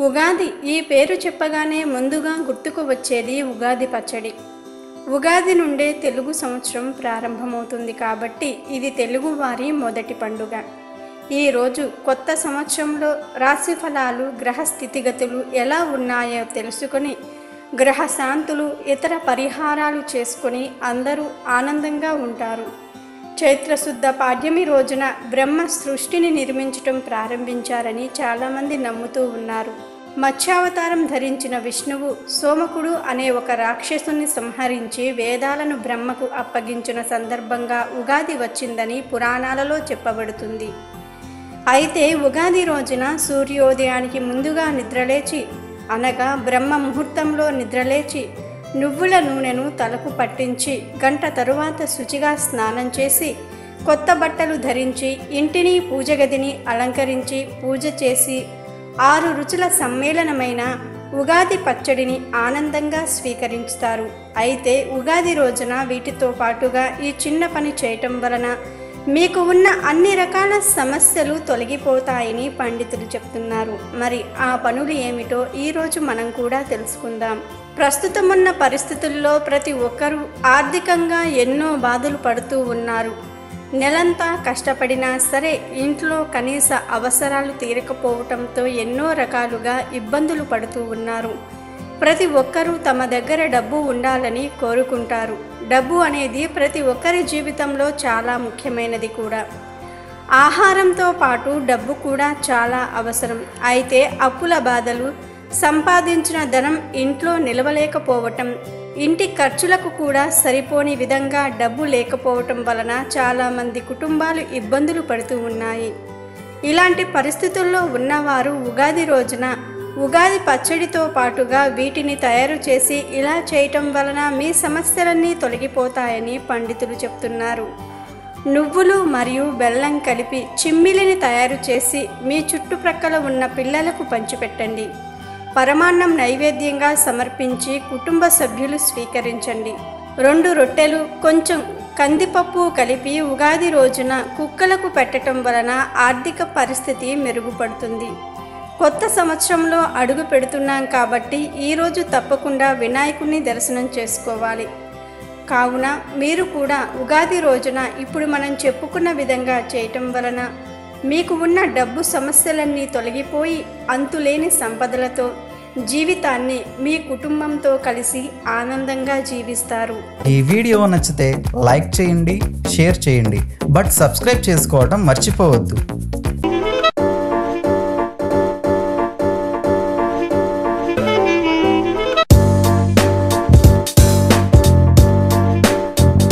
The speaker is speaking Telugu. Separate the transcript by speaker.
Speaker 1: ఉగాది ఈ పేరు చెప్పగానే ముందుగా గుర్తుకు వచ్చేది ఉగాది పచ్చడి. ఉగాది నుండే తెలుగు సంవత్సరం ప్రారంభమవుతుంది కాబట్టి ఇది తెలుగువారి మొదటి పండుగ. ఈరోజు కొత్త సంవత్సరంలో రాశి ఫలాలు, గ్రహ స్థితిగతులు ఎలా ఉన్నాయో తెలుసుకొని గ్రహశాంతులు, ఇతర పరిహారాలు చేసుకొని అందరూ ఆనందంగా ఉంటారు. చైత్రశుద్ధ పాడ్యమి రోజున బ్రహ్మ సృష్టిని నిర్మించటం ప్రారంభించారని చాలామంది నమ్ముతూ ఉన్నారు. మత్స్యావతారం ధరించిన విష్ణువు సోమకుడు అనే ఒక రాక్షసుని సంహరించి వేదాలను బ్రహ్మకు అప్పగించిన సందర్భంగా ఉగాది వచ్చిందని పురాణాలలో చెప్పబడుతుంది. అయితే ఉగాది రోజున సూర్యోదయానికి ముందుగా నిద్రలేచి, అనగా బ్రహ్మ ముహూర్తంలో నిద్రలేచి నువ్వుల నూనెను తలకు పట్టించి గంట తరువాత శుచిగా స్నానం చేసి కొత్త బట్టలు ధరించి ఇంటిని, పూజ గదిని అలంకరించి పూజ చేసి 6 రుచుల సమ్మేళనమైన ఉగాది పచ్చడిని ఆనందంగా స్వీకరిస్తారు. అయితే ఉగాది రోజున వీటితో పాటుగా ఈ చిన్న పని చేయటం వలన మీకు ఉన్న అన్ని రకాల సమస్యలు తొలగిపోతాయని పండితులు చెప్తున్నారు. మరి ఆ పనులు ఏమిటో ఈరోజు మనం కూడా తెలుసుకుందాం. ప్రస్తుతం ఉన్న పరిస్థితుల్లో ప్రతి ఒక్కరూ ఆర్థికంగా ఎన్నో బాధలు పడుతూ ఉన్నారు. నెలంతా కష్టపడినా సరే ఇంట్లో కనీస అవసరాలు తీరకపోవటంతో ఎన్నో రకాలుగా ఇబ్బందులు పడుతూ ఉన్నారు. ప్రతి ఒక్కరూ తమ దగ్గర డబ్బు ఉండాలని కోరుకుంటారు. డబ్బు అనేది ప్రతి ఒక్కరి జీవితంలో చాలా ముఖ్యమైనది కూడా. ఆహారంతో పాటు డబ్బు కూడా చాలా అవసరం. అయితే అప్పుల బాధలు, సంపాదించిన ధనం ఇంట్లో నిలవలేకపోవటం, ఇంటి ఖర్చులకు కూడా సరిపోని విధంగా డబ్బు లేకపోవటం వలన చాలామంది కుటుంబాలు ఇబ్బందులు పడుతూ ఉన్నాయి. ఇలాంటి పరిస్థితుల్లో ఉన్నవారు ఉగాది రోజున ఉగాది పచ్చడితో పాటుగా వీటిని తయారు చేసి ఇలా చేయటం వలన మీ సమస్యలన్నీ తొలగిపోతాయని పండితులు చెప్తున్నారు. నువ్వులు మరియు బెల్లం కలిపి చిమ్మిలిని తయారు చేసి మీ చుట్టుప్రక్కల ఉన్న పిల్లలకు పంచిపెట్టండి. పరమాన్నం నైవేద్యంగా సమర్పించి కుటుంబ సభ్యులు స్వీకరించండి. 2 రొట్టెలు, కొంచెం కందిపప్పు కలిపి ఉగాది రోజున కుక్కలకు పెట్టడం వలన ఆర్థిక పరిస్థితి మెరుగుపడుతుంది. కొత్త సంవత్సరంలో అడుగు పెడుతున్నాం కాబట్టి ఈరోజు తప్పకుండా వినాయకుడిని దర్శనం చేసుకోవాలి. కావున మీరు కూడా ఉగాది రోజున ఇప్పుడు మనం చెప్పుకున్న విధంగా చేయటం వలన మీకు ఉన్న డబ్బు సమస్యలన్నీ తొలగిపోయి అంతులేని సంపదలతో జీవితాన్ని మీ కుటుంబంతో కలిసి ఆనందంగా జీవిస్తారు.
Speaker 2: ఈ వీడియో నచ్చితే లైక్ చేయండి, షేర్ చేయండి, బట్ సబ్స్క్రైబ్ చేసుకోవడం మర్చిపోవద్దు.